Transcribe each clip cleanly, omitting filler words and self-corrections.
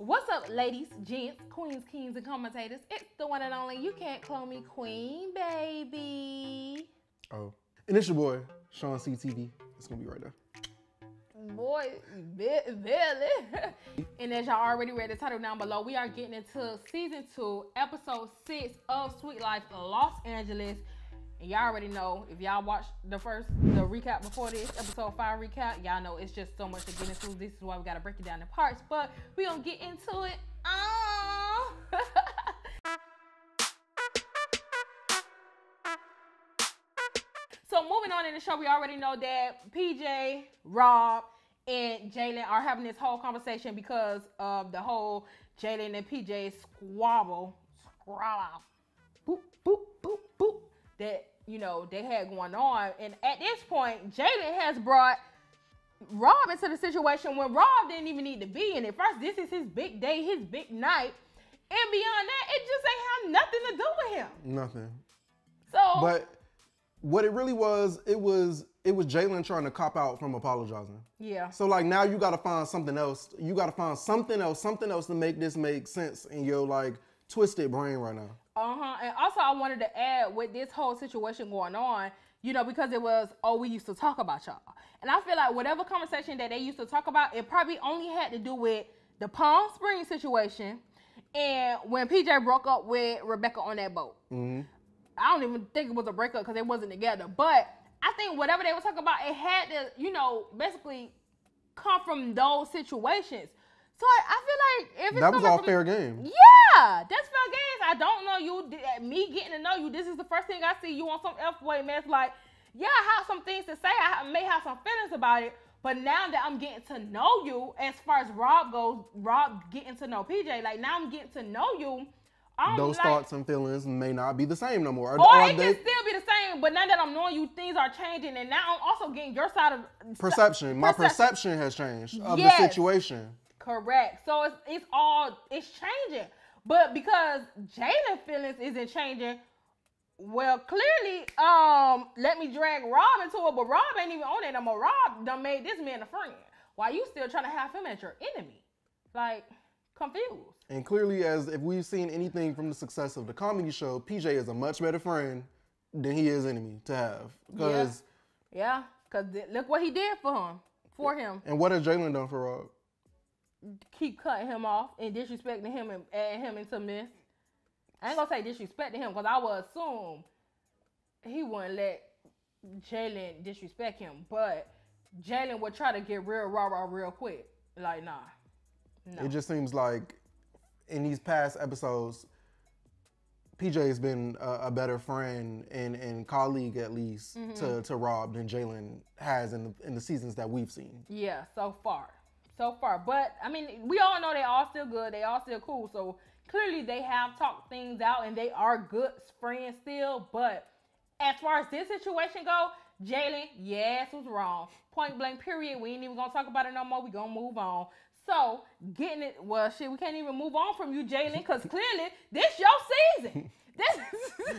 What's up, ladies, gents, queens, kings, and commentators? It's the one and only You Can't Clone Me Queen, baby. Oh. And it's your boy, Sean CTV. It's going to be right there. Boy, barely. And as y'all already read the title down below, we are getting into season 2, episode 6 of Sweet Life Los Angeles. And y'all already know, if y'all watched the recap before this, episode 5 recap, y'all know it's just so much to get into. This is why we got to break it down in parts. But we gonna get into it. So moving on in the show, we already know that PJ, Robb, and Jaelynn are having this whole conversation because of the whole Jaelynn and PJ squabble, boop, boop, boop, boop, that, you know, they had going on. And at this point, Jaelynn has brought Robb into the situation when Robb didn't even need to be in it. First, this is his big day, his big night. And beyond that, it just ain't have nothing to do with him. Nothing. So, but what it really was, it was Jaelynn trying to cop out from apologizing. Yeah. So like now you gotta find something else. You gotta find something else to make this make sense in your like twisted brain right now. And also I wanted to add with this whole situation going on, you know, because it was, oh, we used to talk about y'all. And I feel like whatever conversation that they used to talk about, it probably only had to do with the Palm Springs situation and when PJ broke up with Rebecca on that boat. Mm-hmm. I don't even think it was a breakup because they wasn't together. But I think whatever they were talking about, it had to, you know, basically come from those situations. So I feel like if it's that was all fair game. Yeah, that's fair games. I don't know you. Me getting to know you, this is the first thing I see you on some F-way mess. Like, yeah, I have some things to say. I may have some feelings about it. But now that I'm getting to know you, as far as Robb goes, Robb getting to know PJ, like now I'm getting to know you. Those like, thoughts and feelings may not be the same no more. Or it can still be the same, but now that I'm knowing you, things are changing, and now I'm also getting your side of perception. My perception has changed of the situation. Correct. So it's changing. But because Jaelynn feelings isn't changing, well, clearly, let me drag Robb into it, but Robb ain't even on it no more. Robb done made this man a friend. Why you still trying to have him as your enemy? Like, confused. And clearly, as if we've seen anything from the success of the comedy show, PJ is a much better friend than he is enemy to have. Yeah, because look what he did for him. And what has Jaelynn done for Robb? Keep cutting him off and disrespecting him and adding him into mess. I ain't gonna say disrespecting him because I would assume he wouldn't let Jaelynn disrespect him, but Jaelynn would try to get real raw real quick. Like, nah. No. It just seems like in these past episodes, PJ has been a better friend and colleague at least to Robb than Jaelynn has in the seasons that we've seen. Yeah, so far. But I mean, we all know they all still good. They all still cool. So clearly they have talked things out and they are good friends still. But as far as this situation go, Jaelynn, yes, was wrong. Point blank, period. We ain't even gonna talk about it no more. We gonna move on. So, getting it, well, shit, we can't even move on from you, Jaelynn, because clearly, this your season.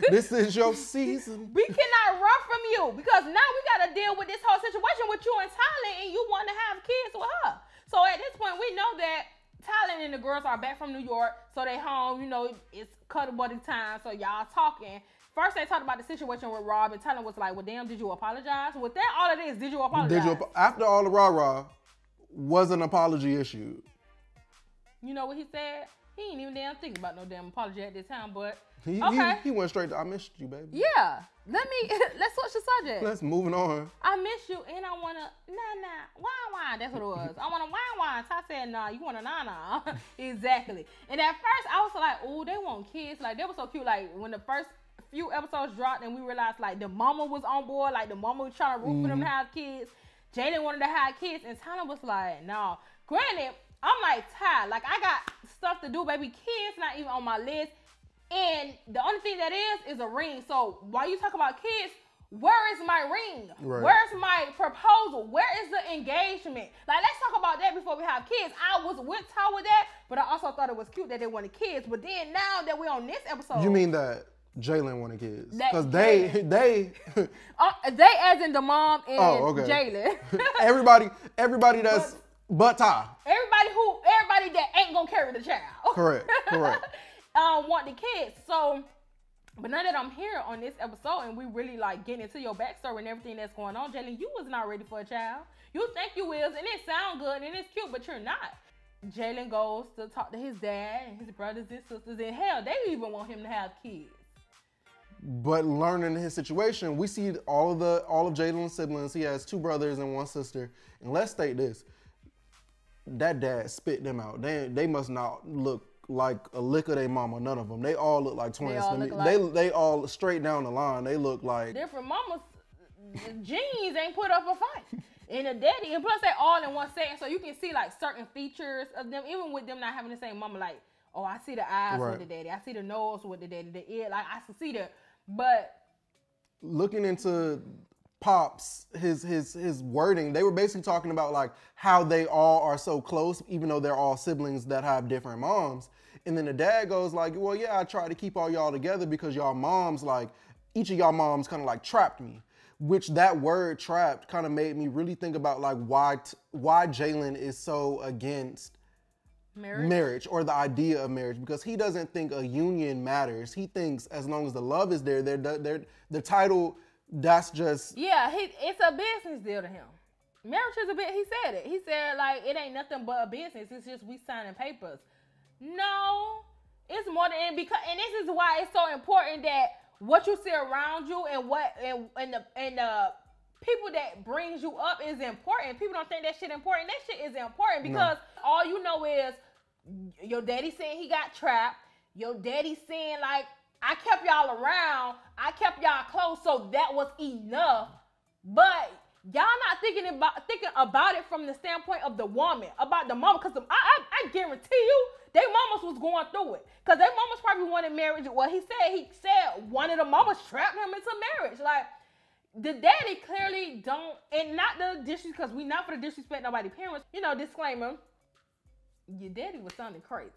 This is your season. We cannot run from you, because now we got to deal with this whole situation with you and Tylynn, and you want to have kids with her. So, at this point, we know that Tylynn and the girls are back from New York, so they home, you know, it's cuddle buddy time, so y'all talking. First, they talked about the situation with Robb, and Tylynn was like, well, damn, did you apologize? With that, all it is, did you apologize? After all the rah-rah, was an apology issued? You know what he said? He ain't even damn think about no damn apology at this time, but he went straight to, I missed you, baby. Yeah. Let's switch the subject. Let's moving on. I miss you and I wanna wine. That's what it was. I wanna wine. Ty said nah, you wanna nah. Exactly. And at first I was like, oh, they want kids. Like they were so cute. Like when the first few episodes dropped and we realized like the mama was on board, like the mama was trying to root for them to have kids. Jaelynn wanted to have kids, and Tylynn was like, no. Granted, I'm like, Ty, like, I got stuff to do, baby. Kids not even on my list. And the only thing that is a ring. So, while you talk about kids, where is my ring? Right. Where's my proposal? Where is the engagement? Like, let's talk about that before we have kids. I was with Ty with that, but I also thought it was cute that they wanted kids. But then, now that we're on this episode. You mean that Jaelynn wanted kids? Because they as in the mom and okay. Jaelynn. everybody that's But Ty. Everybody that ain't gonna carry the child. Correct. Want the kids. So, but now that I'm here on this episode and we really like getting into your backstory and everything that's going on, Jaelynn, you was not ready for a child. You think you is, and it sound good and it's cute, but you're not. Jaelynn goes to talk to his dad and his brothers and sisters, and hell, they even want him to have kids. But learning his situation, we see all of Jaelynn's siblings. He has 2 brothers and 1 sister. And let's state this: that dad spit them out. They must not look like a lick of their mama. None of them. They all look like twins. They all straight down the line. They look like different mamas. Genes ain't put up a fight. And the daddy, and plus they all in one setting, so you can see like certain features of them, even with them not having the same mama. Like, oh, I see the eyes with the daddy. I see the nose with the daddy. The ear, like I see the. But looking into Pop's his wording, they were basically talking about like how they all are so close, even though they're all siblings that have different moms. And then the dad goes like, well, yeah, I tried to keep all y'all together because y'all moms, like each of y'all moms kind of like trapped me. Which that word trapped kind of made me really think about like why Jaelynn is so against marriage or the idea of marriage, because he doesn't think a union matters. He thinks as long as the love is there, the title, that's just it's a business deal to him. Marriage is a bit. He said it. He said like it ain't nothing but a business. It's just we signing papers. No, it's more than because, and this is why it's so important that what you see around you and the people that brings you up is important. People don't think that shit important. That shit is important because all you know is your daddy saying he got trapped. Your daddy saying like, I kept y'all around. I kept y'all close, so that was enough. But y'all not thinking about it from the standpoint of the woman, about the mama, because I guarantee you, their mamas was going through it. Because their mamas probably wanted marriage. Well, he said one of the mamas trapped him into marriage. Like, the daddy clearly don't, and not the disrespect, because we not for the disrespect nobody parents. You know, disclaimer, your daddy was sounding crazy.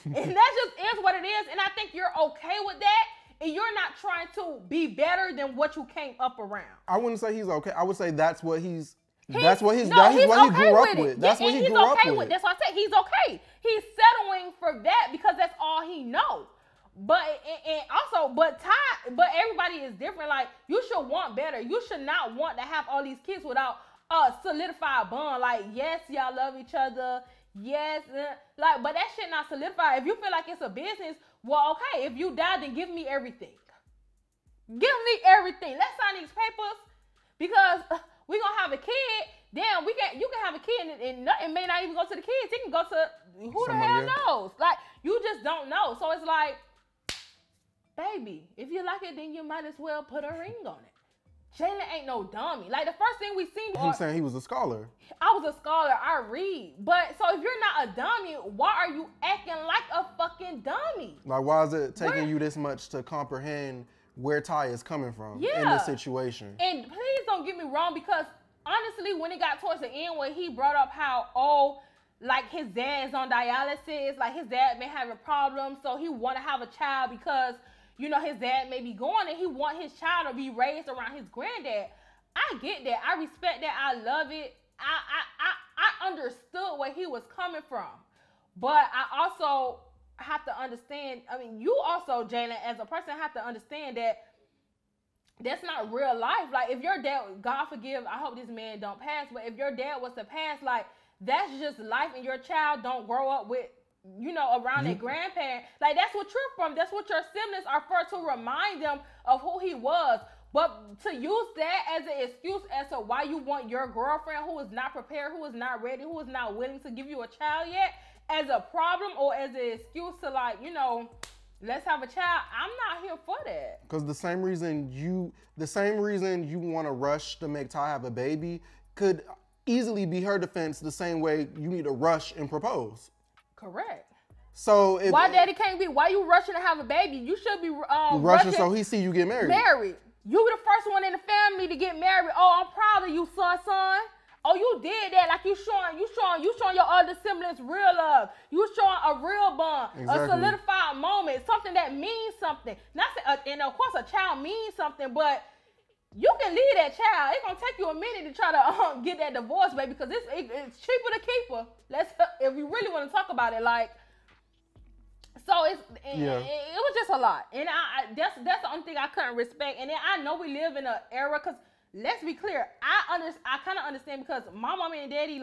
And that just is what it is. And I think you're okay with that. And you're not trying to be better than what you came up around. I wouldn't say he's okay. I would say that's what he grew up with. That's what he grew up with. That's why I said he's okay. He's settling for that because that's all he knows. But but everybody is different. Like, you should want better. You should not want to have all these kids without a solidified bond. Like, yes, y'all love each other. Yes, like, but that shit not solidified. If you feel like it's a business, well, okay. If you die, then give me everything. Give me everything. Let's sign these papers because we gonna have a kid. Damn, you can have a kid and it may not even go to the kids. It can go to who the hell knows. Like, you just don't know. So it's like, baby, if you like it, then you might as well put a ring on it. Jaelynn ain't no dummy. Like, the first thing we seen him saying he was a scholar. I was a scholar. I read. But so if you're not a dummy, why are you acting like a fucking dummy? Like, why is it taking you this much to comprehend where Ty is coming from in this situation? And please don't get me wrong, because honestly, when it got towards the end where he brought up how, like, his dad is on dialysis, like his dad may have a problem, so he want to have a child because, you know, his dad may be going and he want his child to be raised around his granddad. I get that. I respect that. I love it. I understood where he was coming from. But I also have to understand, I mean, you also, Jaelynn, as a person, have to understand that that's not real life. Like, if your dad, God forgive, I hope this man don't pass, but if your dad was to pass, like, that's just life, and your child don't grow up with, you know, around their grandparent. Like, that's what you're from. That's what your siblings are for, to remind them of who he was. But to use that as an excuse as to why you want your girlfriend who is not prepared, who is not ready, who is not willing to give you a child yet, as a problem or as an excuse to, like, you know, let's have a child, I'm not here for that. Because the same reason you want to rush to make Ty have a baby could easily be her defense, the same way you need to rush and propose. Correct. So why daddy can't be? Why you rushing to have a baby? You should be rushing so he see you get married. You were the first one in the family to get married. Oh, I'm proud of you, son. Oh, you did that. Like, you showing your other siblings real love. You showing a real bond, a solidified moment, something that means something. Not and of course a child means something, but you can leave that child. It's gonna take you a minute to try to get that divorce, baby, because it's cheaper to keep her. If you really want to talk about it, like. So it was just a lot, and that's the only thing I couldn't respect. And then I know we live in an era, because let's be clear, I kind of understand, because my mom and daddy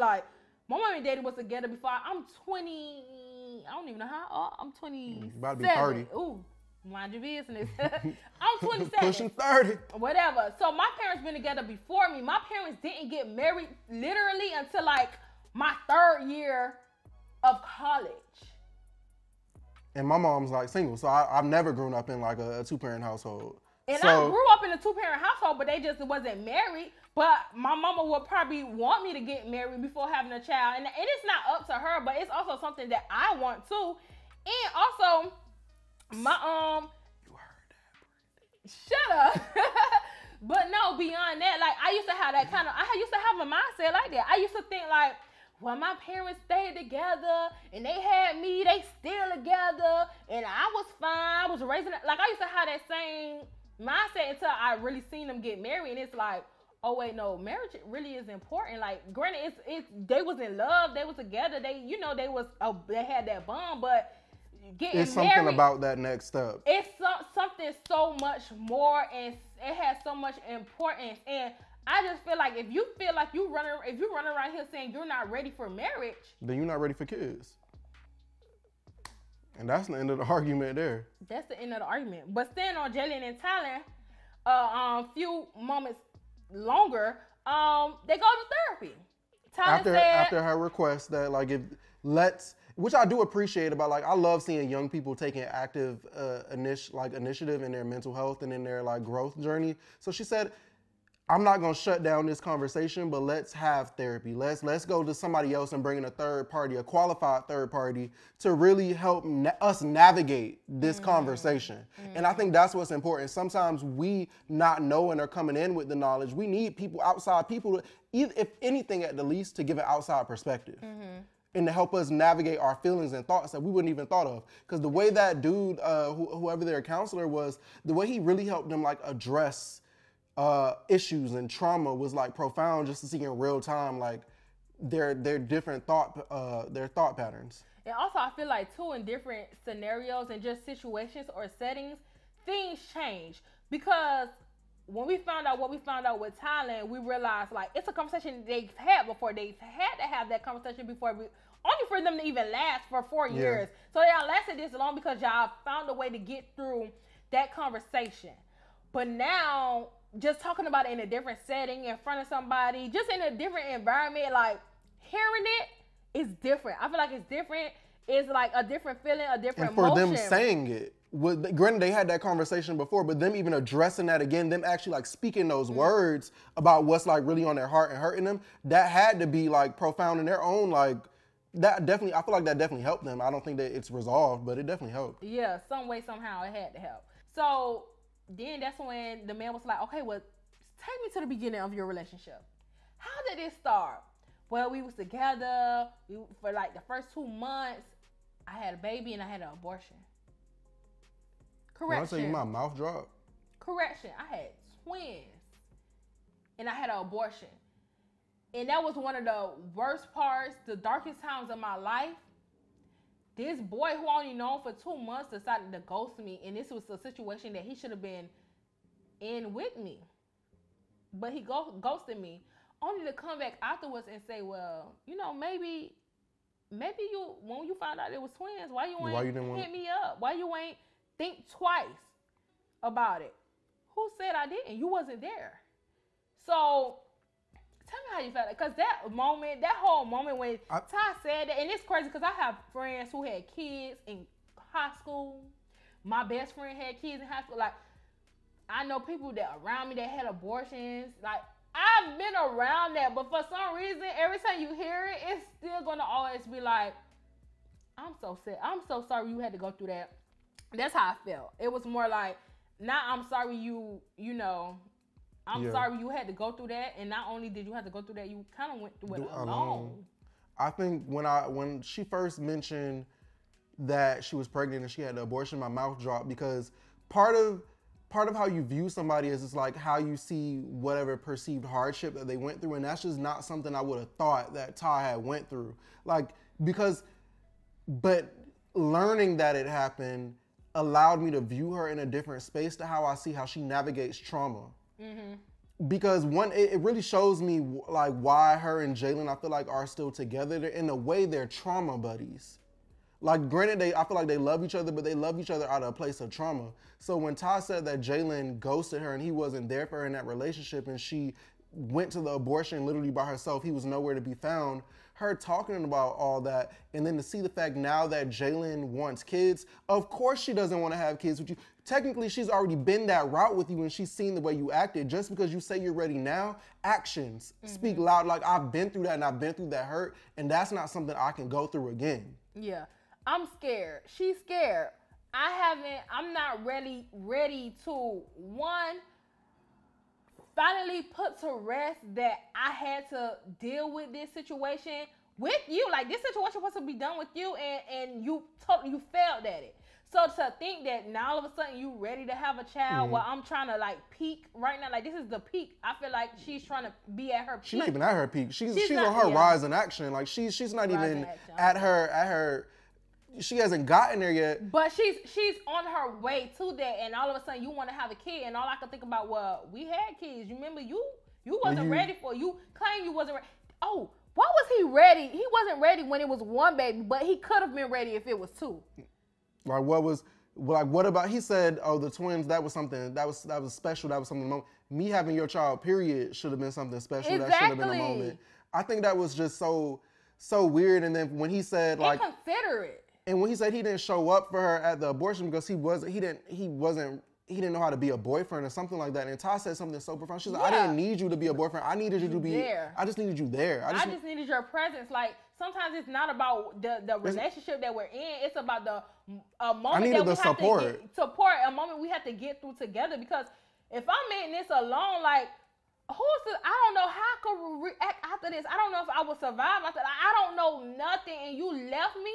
was together before. I'm 20. I don't even know how. I'm 20. About to be 30. Ooh, mind your business. I'm 27. Pushing 30. Whatever. So my parents been together before me. My parents didn't get married literally until like my 3rd year of college. And my mom's like single, so I've never grown up in like a 2-parent household. And so, I grew up in a 2-parent household, but they just wasn't married. But my mama would probably want me to get married before having a child. And it's not up to her, but it's also something that I want too. And also, my You heard that. shut up. But no, beyond that, like I used to have a mindset like that. I used to think like, well, my parents stayed together and they had me, they still together, and I was fine. I was raising it. Like, I used to have that same mindset until I really seen them get married. And it's like, oh, wait, no, marriage really is important. Like, granted, they was in love, they was together, they had that bond, but getting it's something married, about that next step. It's something so much more, and it has so much importance. And I just feel like if you run around here saying you're not ready for marriage, then you're not ready for kids. And that's the end of the argument there. That's the end of the argument. But staying on Jaelynn and Tylynn, a few moments longer, they go to therapy. After her request that which I do appreciate about, like, I love seeing young people taking active initiative in their mental health and in their like growth journey. So she said, I'm not gonna shut down this conversation, but let's have therapy. Let's go to somebody else and bring in a third party, a qualified third party, to really help us navigate this conversation. And I think that's what's important. Sometimes we not knowing or coming in with the knowledge, we need outside people to, if anything at the least, to give an outside perspective. And to help us navigate our feelings and thoughts that we wouldn't even thought of. Because the way that dude, whoever their counselor was, the way he really helped them like address issues and trauma was like profound, just to see in real time like their different thought patterns. And also I feel like too, in different scenarios and just situations or settings, things change. Because when we found out what we found out with Tylynn, we realized like it's a conversation they've had before. They've had to have that conversation before, only for them to even last for 4 years. So y'all lasted this long because y'all found a way to get through that conversation. But now, just talking about it in a different setting, in front of somebody, just in a different environment, like hearing it is different. I feel like it's different. It's like a different feeling, a different emotion. And for them saying it, granted they had that conversation before, but them even addressing that again, them actually like speaking those words about what's like really on their heart and hurting them, that had to be like profound in their own like, that definitely, I feel like that definitely helped them. I don't think that it's resolved, but it definitely helped. Yeah, some way, somehow it had to help. So then that's when the man was like, okay, well, take me to the beginning of your relationship. How did it start? Well, we was together for like the first 2 months. I had a baby and I had an abortion. Correction. When I tell you my mouth dropped. Correction. I had twins and I had an abortion. And that was one of the worst parts, the darkest times of my life. This boy who I only known for 2 months decided to ghost me, and this was a situation that he should have been in with me. But he ghosted me, only to come back afterwards and say, well, you know, maybe you, when you found out it was twins, why you ain't hit me up? Why you ain't think twice about it? Who said I didn't? You wasn't there. So tell me how you felt. Because that whole moment when Ty said that, and it's crazy because I have friends who had kids in high school. My best friend had kids in high school. Like, I know people that around me that had abortions. Like, I've been around that, but for some reason, every time you hear it, it's still going to always be like, I'm so sad. I'm so sorry you had to go through that. That's how I felt. It was more like, not I'm sorry I'm sorry you had to go through that, and not only did you have to go through that, you kind of went through it alone. I think when she first mentioned that she was pregnant and she had the abortion, my mouth dropped, because part of part of how you view somebody is it's like how you see whatever perceived hardship that they went through, and that's just not something I would have thought that Ty had went through. Like, but learning that it happened allowed me to view her in a different space to how I see how she navigates trauma. Because it really shows me like why her and Jaelynn, I feel like, are still together. In a way, they're trauma buddies. Like, granted, I feel like they love each other, but they love each other out of a place of trauma. So when Ty said that Jaelynn ghosted her and he wasn't there for her in that relationship, and she went to the abortion literally by herself, he was nowhere to be found, her talking about all that, and then to see the fact now that Jaelynn wants kids, of course she doesn't want to have kids with you. Technically, she's already been that route with you and she's seen the way you acted. Just because you say you're ready now, actions speak loud. Like, I've been through that and I've been through that hurt, and that's not something I can go through again. Yeah, I'm scared. She's scared. I'm not ready to, one, finally put to rest that I had to deal with this situation with you. Like, this situation was to be done with you, and you failed at it. So to think that now all of a sudden you ready to have a child while I'm trying to like peak right now, like this is the peak. I feel like she's trying to be at her peak. She's not even at her peak. She's on her rise in action. Like she's not even at her. She hasn't gotten there yet. But she's on her way to that, and all of a sudden you want to have a kid, and all I can think about, well, we had kids. You remember you wasn't ready for it. You claim you wasn't ready. Oh, why was he ready? He wasn't ready when it was one baby, but he could have been ready if it was two. Like what about, he said, oh, the twins, that was something, that was special, that was something, me having your child, period, should have been something special. Exactly. That should have been a moment. I think that was just so weird. And then when he said like, inconsiderate. And when he said he didn't show up for her at the abortion because he didn't know how to be a boyfriend or something like that. And Ty said something so profound. She's like, I didn't need you to be a boyfriend. I needed you to be there. I just needed you there. I just needed your presence. Like, sometimes it's not about the relationship that we're in. It's about the moment I needed that we the have support. to get support, a moment we have to get through together. Because if I'm in this alone, like, I don't know how I could react after this. I don't know if I would survive after that. I don't know nothing, and you left me.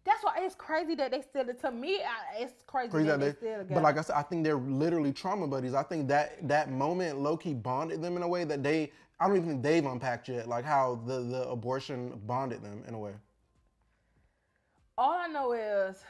That's why it's crazy that they still, to me, it's crazy that they still together. But like I said, I think they're literally trauma buddies. I think that moment low-key bonded them in a way that I don't even think they've unpacked yet, like how the abortion bonded them in a way. All I know is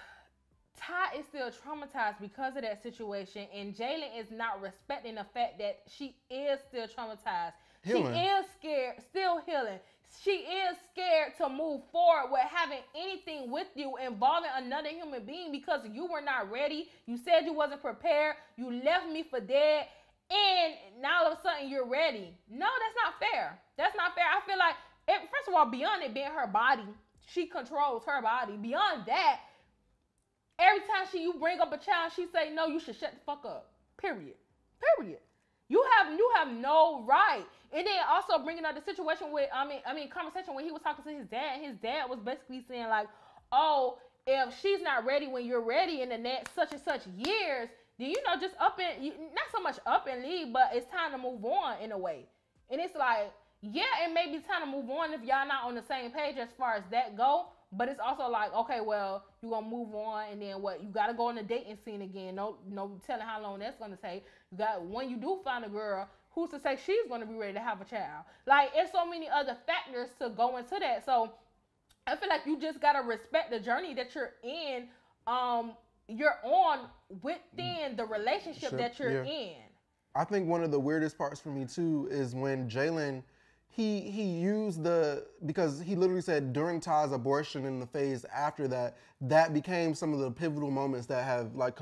Ty is still traumatized because of that situation, and Jaelynn is not respecting the fact that she is still traumatized. Healing. She is scared, still healing. She is scared to move forward with having anything with you involving another human being because you were not ready. You said you wasn't prepared. You left me for dead. And now all of a sudden you're ready. No, that's not fair. That's not fair. I feel like, first of all, beyond it being her body, she controls her body. Beyond that, every time you bring up a child, she say, no, you should shut the fuck up. Period. You have no right. And then also bringing up the situation with, conversation when he was talking to his dad. His dad was basically saying like, oh, if she's not ready when you're ready in the next such and such years, then, just not so much up and leave, but it's time to move on in a way. And it's like, yeah, it may be time to move on if y'all not on the same page as far as that go. But it's also like, okay, well, you're going to move on, and then what? You got to go on the dating scene again. No telling how long that's going to take. When you do find a girl, who's to say she's going to be ready to have a child? Like, it's so many other factors to go into that. So I feel like you just got to respect the journey that you're in. You're on within the relationship that you're in. I think one of the weirdest parts for me, too, is when Jaelynn, he used because he literally said during Ty's abortion and the phase after that became some of the pivotal moments that have like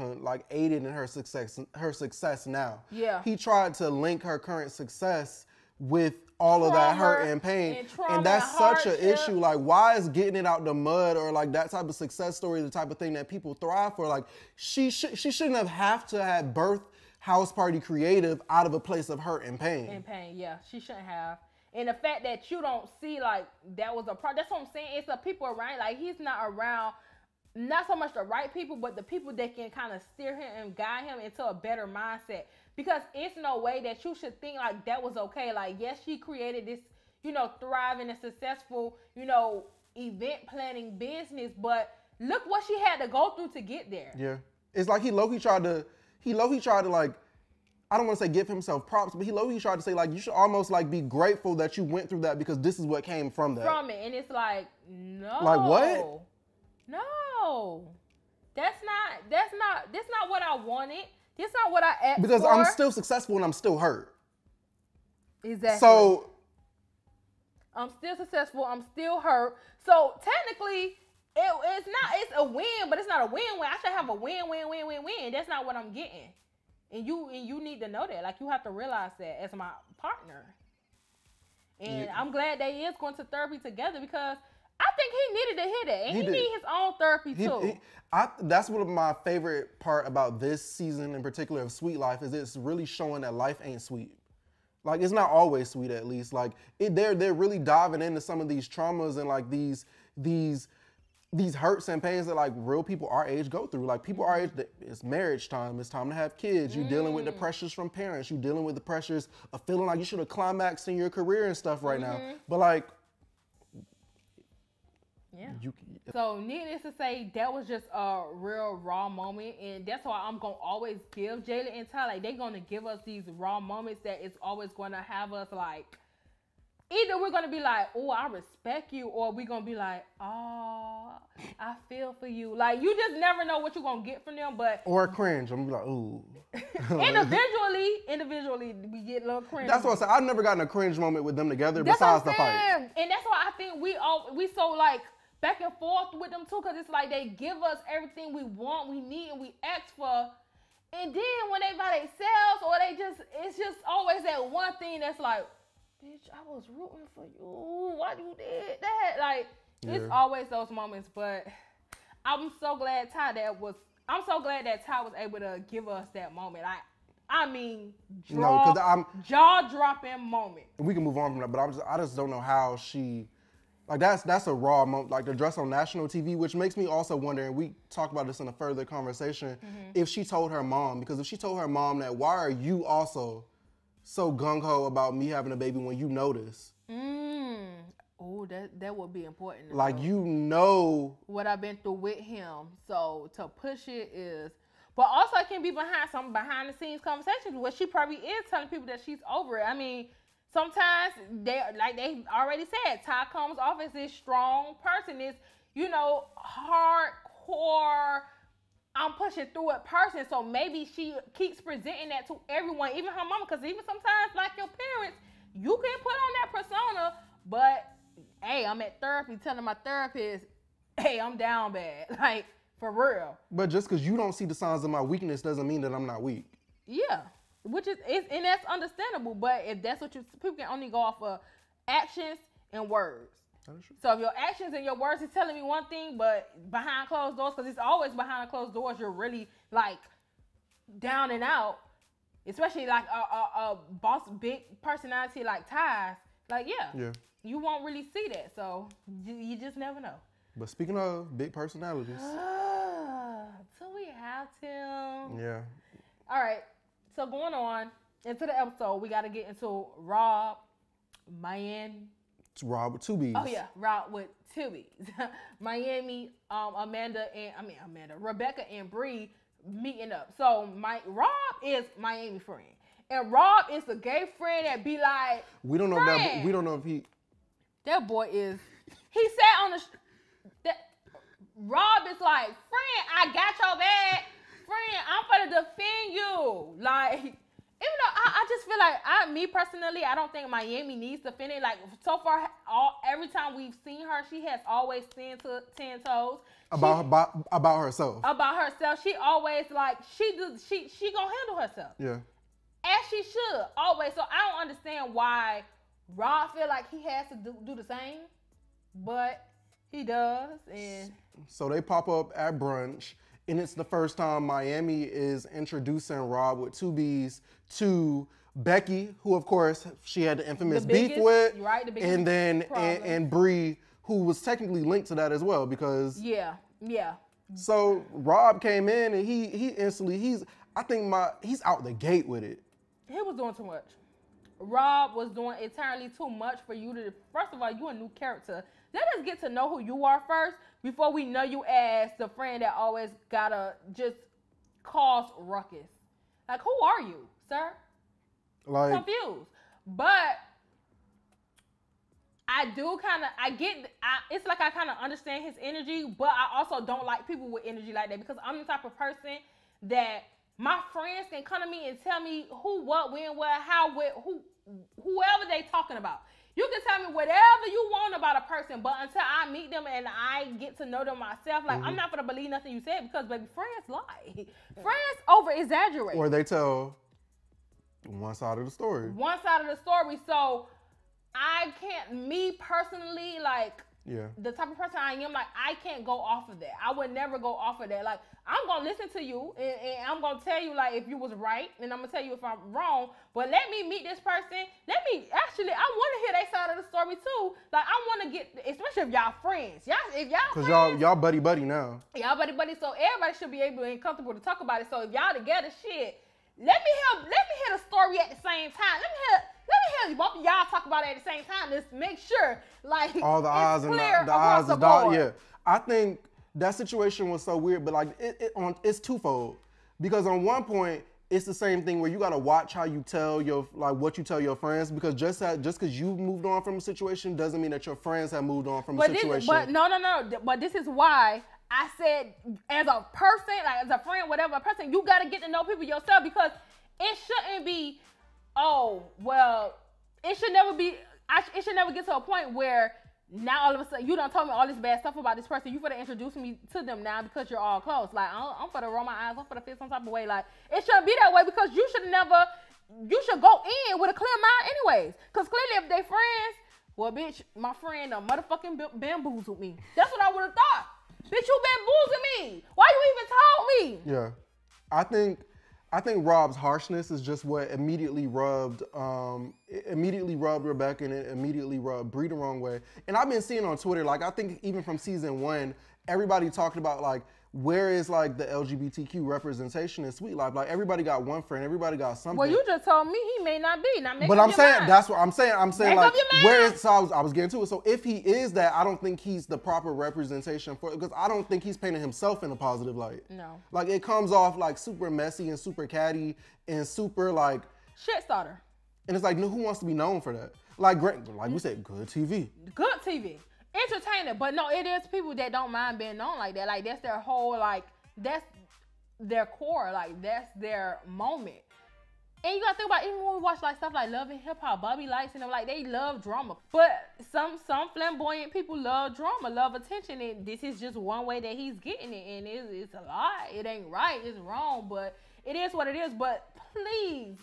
aided in her success now. Yeah. He tried to link her current success with all of that hurt and pain. And that's such an issue. Like, why is getting it out the mud or like that type of success story the type of thing that people thrive for? Like, she shouldn't have to have birthed House Party Creative out of a place of hurt and pain. Yeah. She shouldn't have. And the fact that you don't see, like, that was a problem. That's what I'm saying. It's the people around. Like, he's not around, not so much the right people, but the people that can kind of steer him and guide him into a better mindset. Because it's no way that you should think, like, that was okay. Like, yes, she created this, thriving and successful, event planning business. But look what she had to go through to get there. Yeah. It's like he low-key tried to he tried to like, I don't want to say give himself props, but he tried to say like, you should almost like be grateful that you went through that because this is what came from that. From it, and it's like, no. Like what? No. That's not what I wanted. That's not what I asked because for. I'm still successful and I'm still hurt. Exactly. So I'm still successful. I'm still hurt. So technically, it's a win, but it's not a win-win. I should have a win. That's not what I'm getting. And you need to know that. Like, you have to realize that as my partner. And yeah. I'm glad they is going to therapy together because I think he needed to hear that. And he needs his own therapy too. That's one of my favorite part about this season in particular of Sweet Life is it's really showing that life ain't sweet. Like, it's not always sweet, at least. Like, they're really diving into some of these traumas and like these hurts and pains that like real people our age go through. Like, people our age, it's marriage time. It's time to have kids. You're dealing with the pressures from parents. You're dealing with the pressures of feeling like you should have climaxed in your career and stuff right now. But like, yeah. So needless to say, that was just a real raw moment, and that's why I'm gonna always give Jaelynn and Ty, like, they're gonna give us these raw moments that it's always gonna have us like, either we're gonna be like, oh, I respect you, or we're gonna be like, oh, I feel for you. Like, you just never know what you're gonna get from them, but or cringe. I'm gonna be like, ooh. individually, we get a little cringe. That's what I said. I've never gotten a cringe moment with them together besides the fight. And that's why I think we so like back and forth with them too, because it's like they give us everything we want, we need, and we ask for. And then when they by themselves, or it's just always that one thing that's like, bitch, I was rooting for you. Why you did that? Like, it's always those moments. But I'm so glad Ty was able to give us that moment. I mean, jaw-dropping moment. We can move on from that, but I just don't know how she. Like, that's a raw moment, like the dress on national TV, which makes me also wonder, and we talk about this in a further conversation, if she told her mom, because if she told her mom that, why are you also so gung-ho about me having a baby when you know this? Oh, that would be important. Like, you know. What I've been through with him, so to push it is, but also it can be behind the scenes conversations where she probably is telling people that she's over it. I mean, sometimes they already said, Ty comes off as this strong person, this, hardcore, I'm pushing through it person. So maybe she keeps presenting that to everyone, even her mama, because even sometimes, like your parents, you can put on that persona, but hey, I'm at therapy telling my therapist, hey, I'm down bad, like, for real. But just because you don't see the signs of my weakness doesn't mean that I'm not weak. Yeah. And that's understandable, but if that's what people can only go off of actions and words. So if your actions and your words is telling me one thing, but behind closed doors, because it's always behind closed doors, you're really like down and out, especially like a boss, big personality like Ty's, like, yeah, you won't really see that. So you just never know. But speaking of big personalities. So we have to. Yeah. All right. So going on into the episode, we got to get into Robb, Miami. It's Robb with two B's. Oh yeah, Robb with two B's. Miami, Rebecca and Bree meeting up. So Robb is Miami friend, and Robb is the gay friend that be like, we don't know friend. we don't know if he. That boy is. He sat on that. Robb is like, friend, I got your back. Friend, I'm gonna defend you. Like, even though I just feel like me personally, I don't think Miami needs to defend it. Like, so far, every time we've seen her, she has always 10 toes about herself. About herself, she always like she gonna handle herself. Yeah, as she should always. So I don't understand why Robb feel like he has to do the same, but he does. And so they pop up at brunch. And it's the first time Miami is introducing Robb with two B's to Becky, who of course she had the infamous beef with, and then and Bree, who was technically linked to that as well because yeah. So Robb came in and he instantly he's out the gate with it. He was doing too much. Robb was doing entirely too much for you to. First of all, you a new character. Let us get to know who you are first before we know you as the friend that always gotta just cause ruckus. Like, who are you, sir? Like, confused. But I do it's like I kind of understand his energy, but I also don't like people with energy like that because I'm the type of person that my friends can come to me and tell me who, what, when, what, how, what, whoever they talking about. You can tell me whatever you want about a person, but until I meet them and I get to know them myself, like, I'm not going to believe nothing you said because, baby, friends lie. Friends over-exaggerate. Or they tell one side of the story. One side of the story. So I can't, me personally, like, the type of person I am, like, I can't go off of that. I would never go off of that. Like, I'm going to listen to you, and I'm going to tell you, like, if you was right, and I'm going to tell you if I'm wrong, but let me meet this person. I want to hear their side of the story, too. Like, I want to get, especially if y'all friends. Because y'all buddy now. Y'all buddy, so everybody should be able and comfortable to talk about it. So if y'all together, shit, let me hear the story at the same time. Let me hear both of y'all talk about it at the same time. Let's make sure, like, all the eyes and the eyes is dot. Yeah, I think that situation was so weird, but like it's twofold because on one point it's the same thing where you gotta watch how you tell what you tell your friends because just because you moved on from a situation doesn't mean that your friends have moved on from a situation. But this is why I said as a person, like as a friend, whatever a person, you gotta get to know people yourself because it shouldn't be. Oh, well, it should never get to a point where now all of a sudden you done told me all this bad stuff about this person. You finna introduce me to them now because you're all close. Like, I'm finna roll my eyes. I'm finna feel some type of way. Like, it shouldn't be that way because you should go in with a clear mind anyways. Because clearly if they friends, well, bitch, my friend motherfucking bamboozled me. That's what I would have thought. Bitch, you bamboozled me. Why you even told me? Yeah. I think Robb's harshness is just what immediately rubbed Rebecca and it immediately rubbed Bree the wrong way. And I've been seeing on Twitter, like I think even from season 1, everybody talking about like where is like the LGBTQ representation in Sweet Life? Like everybody got one friend, everybody got something. Well, you just told me he may not be. Now make but up I'm your saying mind. that's what I'm saying. I'm saying make like up your where mind. is so I was getting to it. So if he is that, I don't think he's the proper representation for because I don't think he's painting himself in a positive light. No. Like it comes off like super messy and super catty and super like shit starter. And it's like who wants to be known for that? Like we said, good TV. Good TV. Entertaining. But no, it is people that don't mind being known like that. Like that's their whole like that's their core, like that's their moment. And you gotta think about even when we watch like stuff like Love and Hip Hop, Bobby Lights and them, like they love drama. But some flamboyant people love drama, love attention, and this is just one way that he's getting it. And it's a lie. It ain't right. It's wrong. But it is what it is. But please,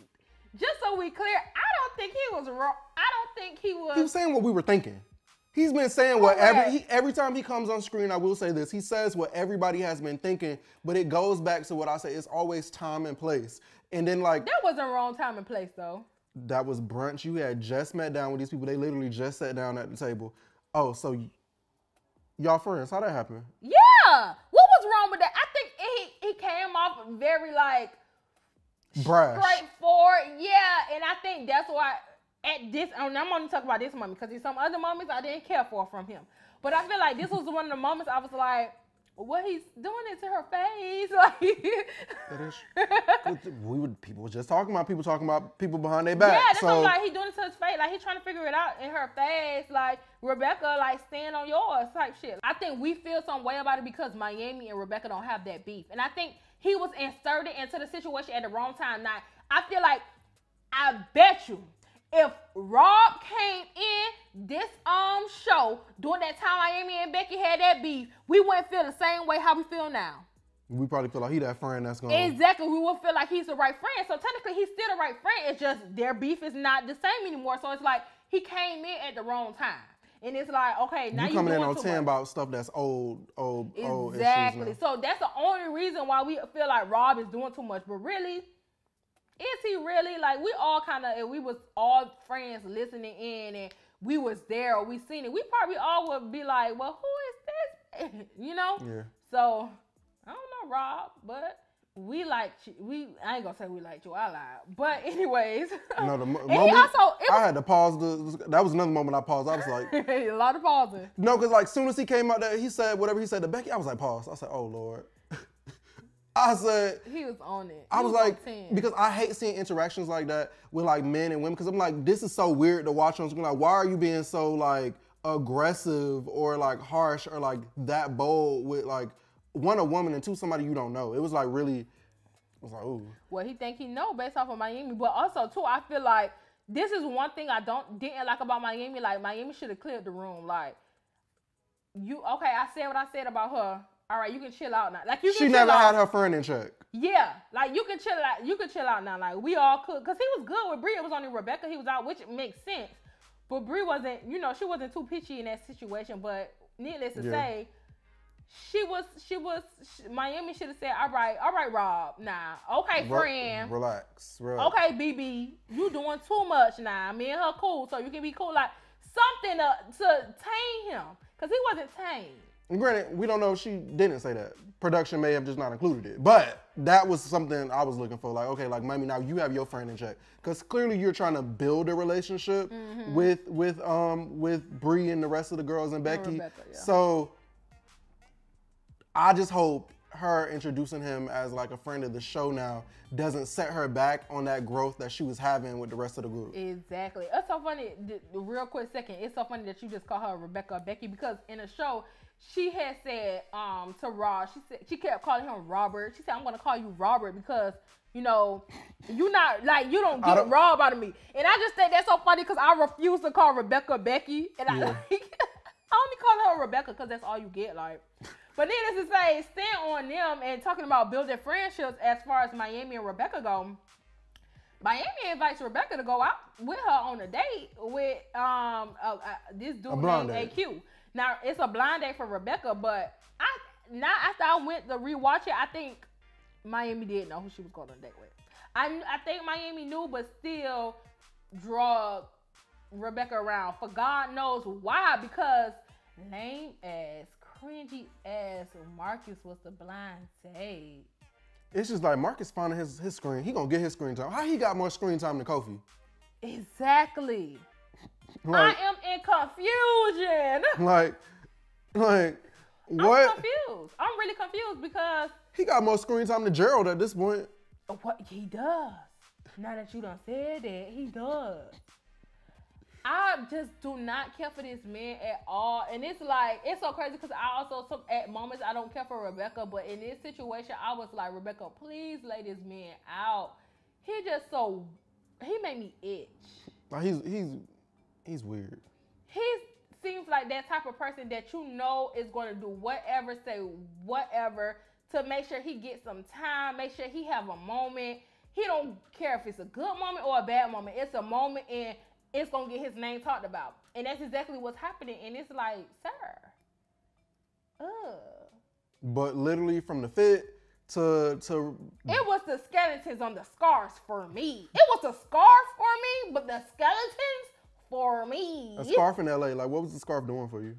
just so we clear, I don't think he was wrong. I don't think he was. He was saying what we were thinking. He's been saying what every time he comes on screen, I will say this, he says what everybody has been thinking, but it goes back to what I say, it's always time and place. And then like... That wasn't wrong time and place though. That was brunch. You had just met down with these people. They literally just sat down at the table. Oh, so y'all friends, how'd that happen? Yeah! What was wrong with that? I think he came off very like... brash. Straightforward, yeah. And I think that's why... At this, and I'm only talking about this moment because there's some other moments I didn't care for from him. But I feel like this was one of the moments I was like, what he's doing it to her face. Like, people were just talking about people behind their back. Yeah, that's so, like he doing it to his face. Like he's trying to figure it out in her face. Like Rebecca, like stand on yours type shit. I think we feel some way about it because Miami and Rebecca don't have that beef. And I think he was inserted into the situation at the wrong time. Now, I feel like, I bet you, if Robb came in this show during that time Miami and Becky had that beef, we wouldn't feel the same way how we feel now. We probably feel like he that friend that's going Exactly. We would feel like he's the right friend. So technically he's still the right friend. It's just their beef is not the same anymore. So it's like he came in at the wrong time. And it's like, okay, now you coming in on 10 about stuff that's old Exactly. issues. So that's the only reason why we feel like Robb is doing too much. But really, is he really? Like, we all kind of, if we was all friends listening in and we was there or we seen it, we probably all would be like, well, who is this? You know? Yeah. So, I don't know, Robb, but we like you. I ain't gonna say we liked you, I lied. But anyways. No, the moment, I had to pause. That was another moment I paused. I was like. A lot of pausing. No, because like, soon as he came out there, he said whatever he said to Becky, I was like, pause. I said, oh, Lord. I said, he was on it. I was like, because I hate seeing interactions like that with like men and women, because I'm like, this is so weird to watch on screen. Like, why are you being so like aggressive or like harsh or like that bold with like one, a woman, and two, somebody you don't know? It was like really, I was like, ooh. Well, he think he know based off of Miami, but also too, I feel like this is one thing I didn't like about Miami. Like, Miami should have cleared the room. Like, I said what I said about her. All right, you can chill out now. Like, you can She never had her friend in check. Yeah, like you can chill out. You can chill out now. Like, we all could, cause he was good with Bree. It was only Rebecca he was out, which makes sense. But Bree wasn't. She wasn't too pitchy in that situation. But needless to say, Miami should have said, all right, Robb. Nah, okay, friend. Relax. Okay, BB, you doing too much now. Me and her cool, so you can be cool. Like, something to tame him, cause he wasn't tame. And granted, we don't know if she didn't say that. Production may have just not included it. But that was something I was looking for. Like, okay, like, Miami, now you have your friend in check. Because clearly you're trying to build a relationship with Bree and the rest of the girls and Becky. Rebecca, yeah. So I just hope her introducing him as like a friend of the show now doesn't set her back on that growth that she was having with the rest of the group. Exactly. It's so funny, real quick second, it's so funny that you just call her Rebecca or Becky, because in the show, she had said to Robb, she kept calling him Robert. She said, I'm gonna call you Robert because you not like, you don't get Robb out of me. And I just think that's so funny because I refuse to call Rebecca Becky, and I only call her Rebecca because that's all you get. Like, but needless to say, stand on them and talking about building friendships. As far as Miami and Rebecca go, Miami invites Rebecca to go out with her on a date with this dude named AQ. Now, it's a blind date for Rebecca, but after I went to rewatch it, I think Miami did know who she was going on a date with. I think Miami knew, but still drug Rebecca around for God knows why, because lame ass, cringy ass Marcus was the blind date. It's just like Marcus finding his screen. He gonna get his screen time. How he got more screen time than Kofi? Exactly. Like, I am in confusion. Like, what? I'm confused. I'm really confused because he got more screen time than Jerrold at this point. What he does. Now that you done said that, he does. I just do not care for this man at all. And it's like, it's so crazy because I also, at moments, I don't care for Rebecca. But in this situation, I was like, Rebecca, please lay this man out. He made me itch. Like, he's weird. He seems like that type of person that is going to do whatever, say whatever, to make sure he gets some time, make sure he have a moment. He don't care if it's a good moment or a bad moment. It's a moment, and it's going to get his name talked about. And that's exactly what's happening. And it's like, sir. But literally from the fit to it was the skeletons on the scars for me. It was the scars for me, but the skeletons for me. A scarf in LA, like, what was the scarf doing for you?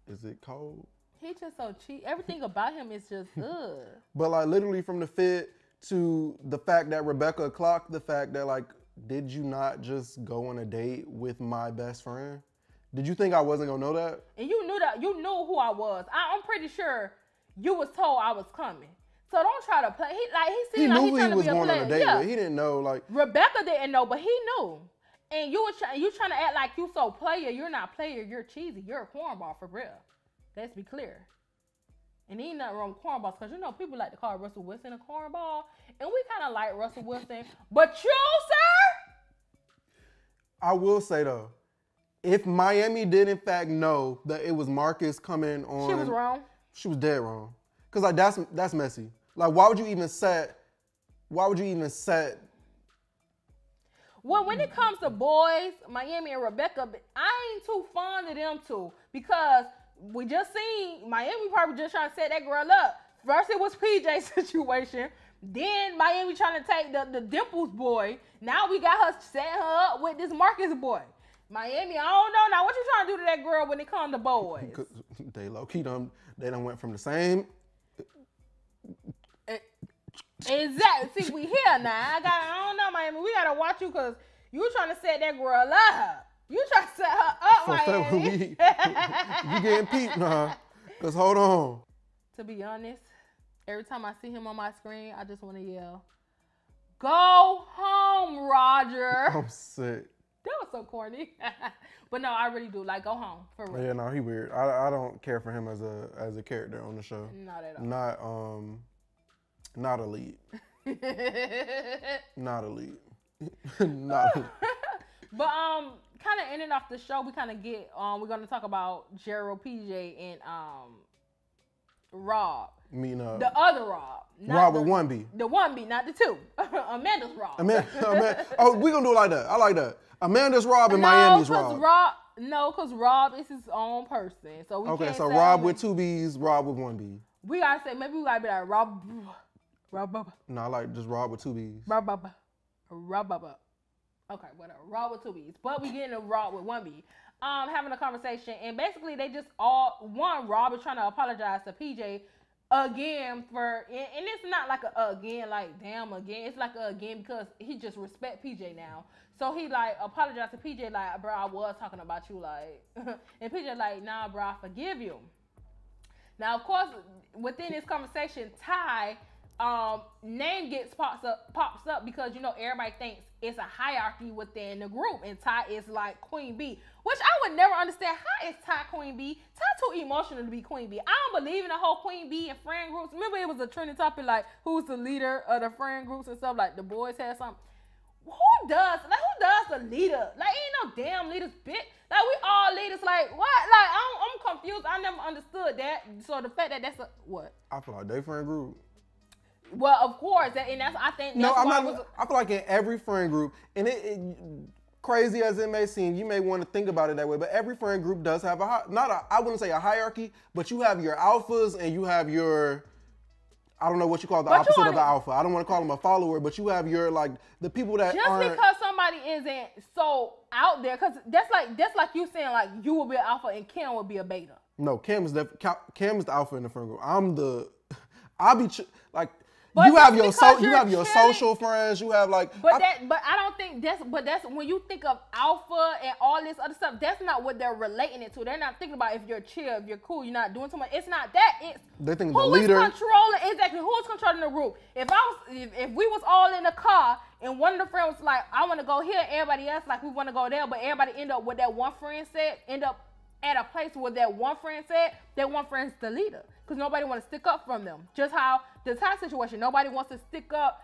Is it cold? He just so cheap. Everything about him is just ugh. But like literally from the fit to the fact that Rebecca clocked the fact that, like, did you not just go on a date with my best friend? Did you think I wasn't gonna know that? And you knew that. You knew who I was. I'm pretty sure you was told I was coming. So don't try to play. He seemed like he knew he was going on a date with. He didn't know, like, Rebecca didn't know, but he knew. And you trying to act like you so player. You're not player. You're cheesy. You're a cornball for real. Let's be clear. And ain't nothing wrong with cornballs, because people like to call Russell Wilson a cornball, and we kind of like Russell Wilson. But you, sir? I will say though, if Miami did in fact know that it was Marcus coming on, she was wrong. She was dead wrong. Cause like that's messy. Like, why would you even set? Well, when it comes to boys, Miami and Rebecca, I ain't too fond of them two, because we just seen Miami probably just trying to set that girl up. First it was PJ's situation. Then Miami trying to take the Dimples boy. Now we got her setting her up with this Marcus boy. Miami, I don't know. Now what you trying to do to that girl when it comes to boys? They low-key done went from the same. Exactly. See, we here now. I don't know, Miami. We gotta watch you, because you trying to set that girl up. You trying to set her up, Miami. You getting peeped now. Because hold on. To be honest, Every time I see him on my screen, I just want to yell, "Go home, Roger." I'm sick. That was so corny. But no, I really do. Like, go home, for real. Yeah, no, he weird. I don't care for him as a character on the show. Not at all. Not elite. Not elite. Not elite. But kind of ending off the show, we kind of get we're gonna talk about Jerrold, PJ, and Robb. Meeting up. The other Robb. Robb with 1B. The 1B, not the 2. Amanda's Robb. Oh, we're going to do it like that. I like that. Amanda's Robb and Miami's Robb. Because Robb is his own person. So we okay, can't so say Robb with 2 B's, Robb with 1 B. We got to say, maybe we got to be like Robb. No, I like just Robb with 2 B's. Robb. Okay, whatever. Robb with 2 B's. But we getting a Robb with 1 B. Having a conversation. And basically, they just Robb is trying to apologize to PJ again and it's not like a again, like damn again. It's like a again because he just respect PJ now. So he like apologized to PJ like, bro, I was talking about you, like, and PJ like, nah, bro, I forgive you. Now, of course, within this conversation, Ty name pops up because, you know, everybody thinks it's a hierarchy within the group, and Ty is like Queen Bee, which I would never understand. How is Ty Queen Bee? Ty too emotional to be Queen Bee. I don't believe in the whole Queen Bee and friend groups. Remember, it was a trending topic, like, who's the leader of the friend groups and stuff, like the boys had something. Who does the leader? Like, ain't no damn leaders, bitch. Like, we all leaders. Like, what? Like, I'm confused. I never understood that. So the fact that that's a what? I feel like they friend group. Well, of course, and that's I think. That's I feel like in every friend group, and it crazy as it may seem, you may want to think about it that way, but every friend group does have I wouldn't say a hierarchy, but you have your alphas and you have your, I don't know what you call the opposite of the alpha. I don't want to call them a follower, but you have your, like, the people that just because somebody isn't so out there, because that's like you saying like you will be an alpha and Kim will be a beta. No, Kim is the alpha in the friend group. But you have your social friends. You have like. But I don't think that's when you think of alpha and all this other stuff. That's not what they're relating it to. They're not thinking about if you're chill, if you're cool, you're not doing too much. It's not that. It's they think the leader. Who is controlling the group? If we was all in a car and one of the friends was like, I want to go here, everybody else like we want to go there, but everybody end up what that one friend said, end up at a place where that one friend said, that one friend's the leader. Because nobody want to stick up from them. Just how the Ty situation, nobody wants to stick up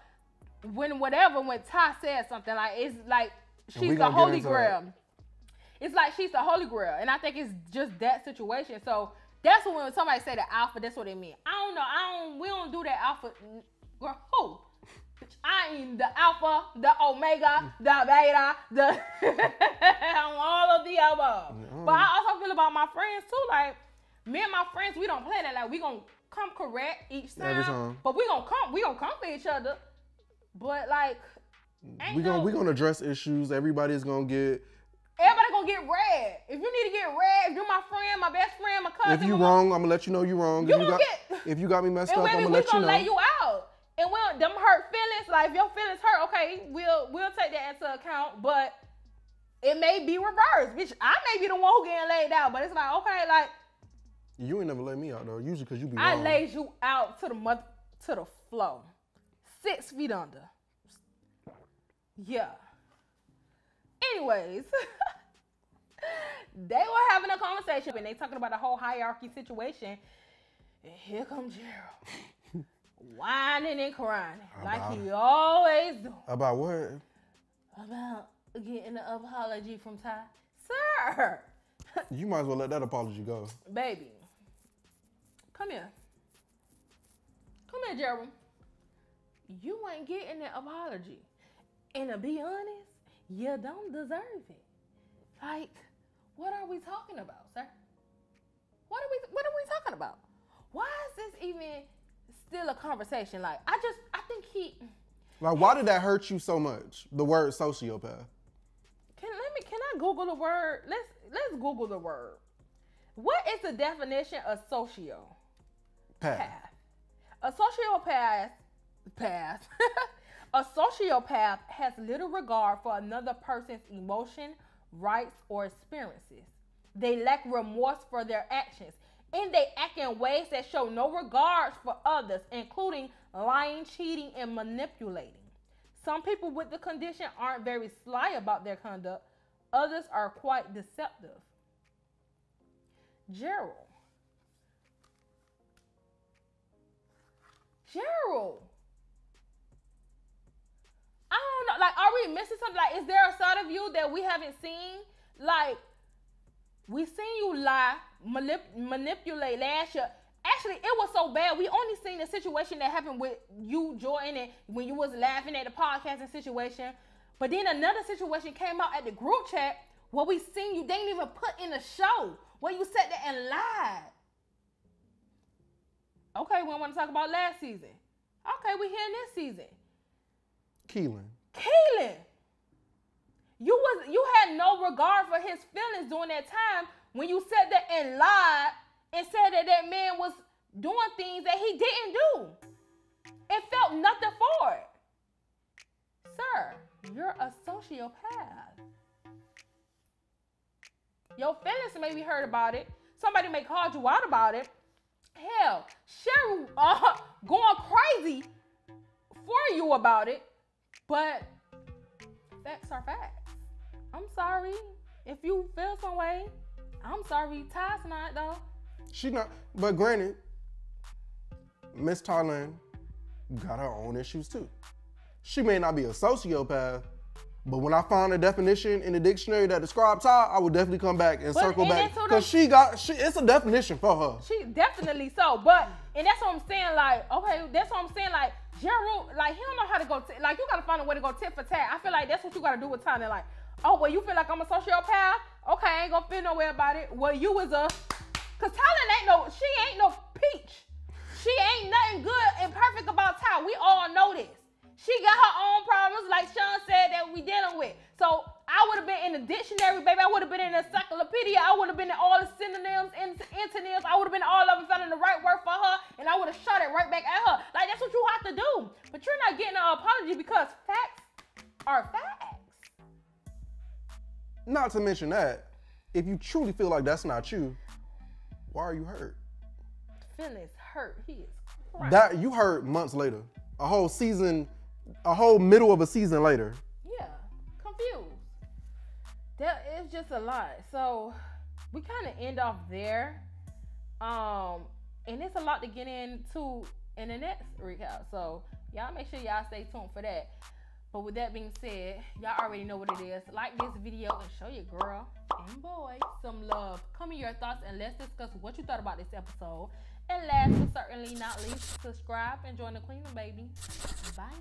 when Ty says something. Like, it's like she's the holy grail. It's like she's the holy grail. And I think it's just that situation. So that's when somebody say the alpha, that's what they mean. I don't know. We don't do that alpha. Girl, who? I am the alpha, the omega, the beta, all of the above. But I also feel about my friends too. Like, me and my friends, we don't play that. Like, we gonna come correct each time. Every time. But we gonna come for each other. But like, we gonna address issues. Everybody's gonna get. Everybody gonna get red. If you need to get red, if you're my friend, my best friend, my cousin. If you wrong, I'm gonna let you know you're wrong. If you got me messed up, I'm gonna let you know. We gonna lay you out. And them hurt feelings, like if your feelings hurt, okay, we'll take that into account. But it may be reversed, bitch. I may be the one who getting laid out, but it's like, okay, like. You ain't never laid me out though. Usually because you be wrong. I laid you out to the floor, 6 feet under. Yeah. Anyways, they were having a conversation and they talking about the whole hierarchy situation. And here comes Jerrold, whining and crying like he always do. About what? About getting an apology from Ty. Sir. You might as well let that apology go. Baby. Come here. Come here, Jerrold. You ain't getting an apology. And to be honest, you don't deserve it. Like, what are we talking about, sir? What are we talking about? Why is this even still a conversation? Like, I think he. Like, why did that hurt you so much? The word sociopath. Can I Google the word? Let's Google the word. What is the definition of sociopath? A sociopath. A sociopath has little regard for another person's emotion, rights, or experiences. They lack remorse for their actions and they act in ways that show no regard for others, including lying, cheating, and manipulating. Some people with the condition aren't very sly about their conduct. Others are quite deceptive. Jerrold. I don't know. Like, are we missing something? Like, is there a side of you that we haven't seen? Like, we seen you lie, manipulate last year. Actually, it was so bad. We only seen the situation that happened with you, Jordan, and when you was laughing at the podcasting situation. But then another situation came out at the group chat where we seen you. They didn't even put in a show where you sat there and lied. Okay, we don't want to talk about last season. Okay, we here in this season. Keelan. You had no regard for his feelings during that time when you sat there and lied and said that man was doing things that he didn't do. It felt nothing for it. Sir, you're a sociopath. Your feelings may be hurt about it. Somebody may call you out about it. Hell, Cheryl going crazy for you about it. But facts are facts. I'm sorry if you feel some way. I'm sorry, Ty's not though. She not, but granted, Miss Tylynn got her own issues too. She may not be a sociopath, but when I find a definition in the dictionary that describes Ty, I would definitely come back and circle back because it's a definition for her. She definitely so, and that's what I'm saying. Like, okay, that's what I'm saying. Like, Jerrold, like he don't know how to go. Like, you gotta find a way to go tit for tat. I feel like that's what you gotta do with Tylynn. Like, oh, well, you feel like I'm a sociopath? Okay, I ain't gonna feel no way about it. Well, you was cause Tylynn she ain't no peach. She ain't nothing good and perfect about Ty. We all know this. She got her own problems, like Sean said, that we dealing with. So I would have been in the dictionary, baby. I would have been in the encyclopedia. I would have been in all the synonyms and antonyms. I would have been all of them, finding the right word for her, and I would have shot it right back at her. Like, that's what you have to do. But you're not getting an apology because facts are facts. Not to mention that, if you truly feel like that's not you, why are you hurt? Feelings hurt. He is crying. That you hurt months later. A whole season, a whole middle of a season later. Yeah, confused. That is just a lot. So we kind of end off there. And it's a lot to get into in the next recap. So y'all make sure y'all stay tuned for that. But with that being said, y'all already know what it is. Like this video and show your girl and boy some love. Comment your thoughts and let's discuss what you thought about this episode. And last but certainly not least, subscribe and join the Queen, baby. Bye.